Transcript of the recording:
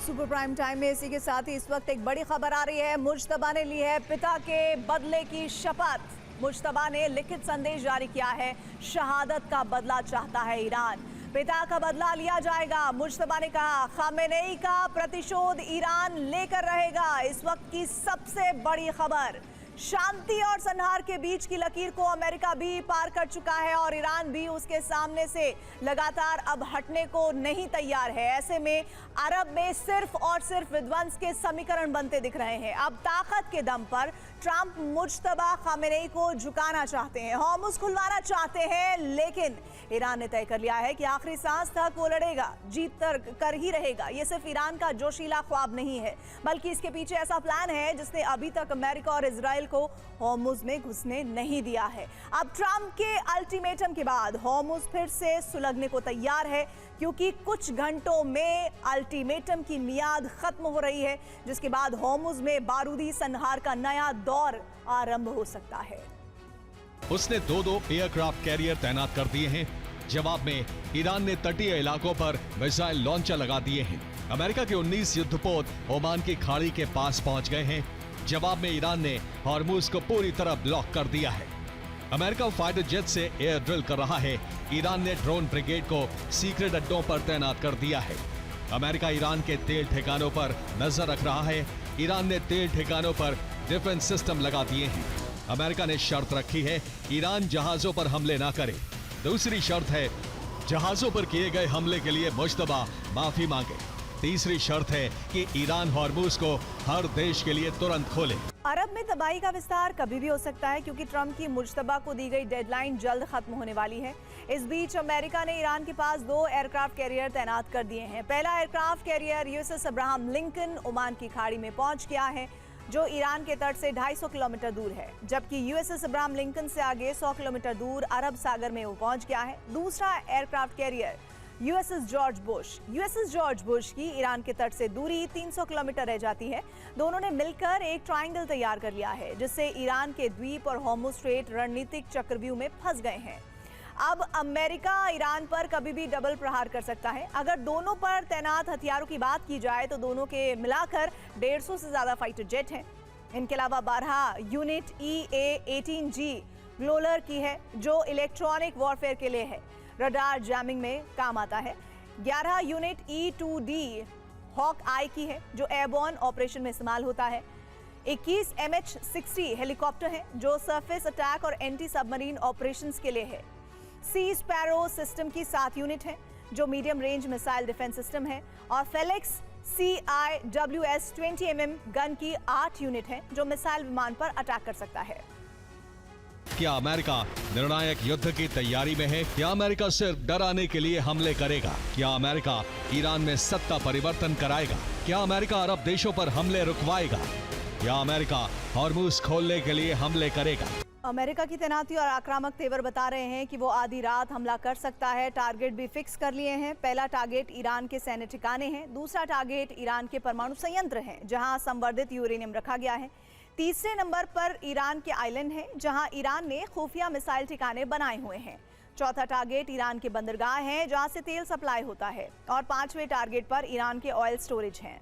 Super prime time में इसी के साथ ही इस वक्त एक बड़ी खबर आ रही है। मुज्तबा ने ली है पिता के बदले की शपथ। मुज्तबा ने लिखित संदेश जारी किया है। शहादत का बदला चाहता है ईरान, पिता का बदला लिया जाएगा। मुज्तबा ने कहा खामेनेई का प्रतिशोध ईरान लेकर रहेगा। इस वक्त की सबसे बड़ी खबर, शांति और संहार के बीच की लकीर को अमेरिका भी पार कर चुका है और ईरान भी उसके सामने से लगातार अब हटने को नहीं तैयार है। ऐसे में अरब में सिर्फ और सिर्फ विध्वंस के समीकरण बनते दिख रहे हैं। अब ताकत के दम पर ट्रंप मुज्तबा खामेनेई को झुकाना चाहते हैं, हॉर्मुज़ खुलवाना चाहते हैं, लेकिन ईरान ने तय कर लिया है कि आखिरी सांस तक वो लड़ेगा, जीत कर ही रहेगा। ये सिर्फ ईरान का जोशीला ख्वाब नहीं है, बल्कि इसके पीछे ऐसा प्लान है जिसने अभी तक अमेरिका और इजराइल को हॉर्मुज़ में घुसने नहीं दिया है। अब ट्रंप के अल्टीमेटम के बाद हॉर्मुज़ फिर से सुलगने को तैयार है, क्योंकि कुछ घंटों में अल्टीमेटम की मियाद खत्म हो रही है, जिसके बाद हॉर्मुज़ में बारूदी संहार का नया दौर आरंभ हो सकता है। उसने दो एयरक्राफ्ट कैरियर तैनात कर दिए हैं। जवाब में ईरान ने तटीय इलाकों पर मिसाइल लॉन्चर लगा दिए हैं। अमेरिका के 19 युद्धपोत ओमान की खाड़ी के पास पहुंच गए हैं। जवाब में ईरान ने हॉर्मुज़ को पूरी तरह ब्लॉक कर दिया है। अमेरिका फाइटर जेट से एयर ड्रिल कर रहा है। ईरान ने ड्रोन ब्रिगेड को सीक्रेट अड्डों पर तैनात कर दिया है। अमेरिका ईरान के तेल ठिकानों पर नजर रख रहा है। ईरान ने तेल ठिकानों पर डिफेंस सिस्टम लगा दिए हैं। अमेरिका ने शर्त रखी है ईरान जहाजों पर हमले ना करे। दूसरी शर्त है जहाजों पर किए गए हमले के लिए मुज्तबा माफी मांगे। तीसरी शर्त है कि ईरान हॉर्मुज़ को हर देश के लिए तुरंत खोले। अरब में तबाही का विस्तार कभी भी हो सकता है, क्योंकि ट्रंप की मुज्तबा को दी गई डेडलाइन जल्द खत्म होने वाली है। इस बीच अमेरिका ने ईरान के पास 2 एयरक्राफ्ट कैरियर तैनात कर दिए हैं। पहला aircraft carrier USS Abraham Lincoln Oman की खाड़ी में पहुंच गया है, जो ईरान के तट से 250 किलोमीटर दूर है, जबकि यूएसएस अब्राहम लिंकन से आगे 100 किलोमीटर दूर अरब सागर में वो पहुंच गया है। दूसरा aircraft carrier USS George Bush की ईरान के तट से दूरी 300 किलोमीटर रह जाती है। दोनों ने मिलकर एक ट्रायंगल तैयार कर लिया है, जिससे ईरान के द्वीप और हॉर्मुज़ स्ट्रेट रणनीतिक चक्रव्यूह में फंस गए हैं। अब अमेरिका ईरान पर कभी भी डबल प्रहार कर सकता है। अगर दोनों पर तैनात हथियारों की बात की जाए तो दोनों के मिलाकर 150 से ज्यादा फाइटर जेट हैं। इनके अलावा 12 यूनिट EA-18G ग्लोलर की है, जो इलेक्ट्रॉनिक वॉरफेयर के लिए है, रडार जैमिंग में काम आता है। 11 यूनिट E-2D हॉक आई की है, जो एयरबॉर्न ऑपरेशन में इस्तेमाल होता है। 21 MH-60 हेलीकॉप्टर हैं, जो सरफेस अटैक और एंटी सबमरीन ऑपरेशंस के लिए है। सी स्पैरो सिस्टम की 7 यूनिट है, जो medium range missile defence system है, और फेलिक्स CIWS 20 mm गन की 8 यूनिट है, जो मिसाइल विमान पर अटैक कर सकता है। क्या अमेरिका निर्णायक युद्ध की तैयारी में है? क्या अमेरिका सिर्फ डराने के लिए हमले करेगा? क्या अमेरिका ईरान में सत्ता परिवर्तन कराएगा? क्या अमेरिका अरब देशों पर हमले रुकवाएगा? या अमेरिका हॉर्मुज़ खोलने के लिए हमले करेगा? अमेरिका की तैनाती और आक्रामक तेवर बता रहे हैं कि वो आधी रात हमला कर सकता है। टारगेट भी फिक्स कर लिए हैं। पहला टारगेट ईरान के सैन्य ठिकाने हैं। दूसरा टारगेट ईरान के परमाणु संयंत्र हैं, जहां संवर्धित यूरेनियम रखा गया है। तीसरे नंबर पर ईरान के आइलैंड हैं, जहां ईरान ने खुफिया मिसाइल ठिकाने बनाए हुए हैं। चौथा टारगेट ईरान के बंदरगाह हैं, जहां से तेल सप्लाई होता है, और 5वें टारगेट पर ईरान के ऑयल स्टोरेज हैं।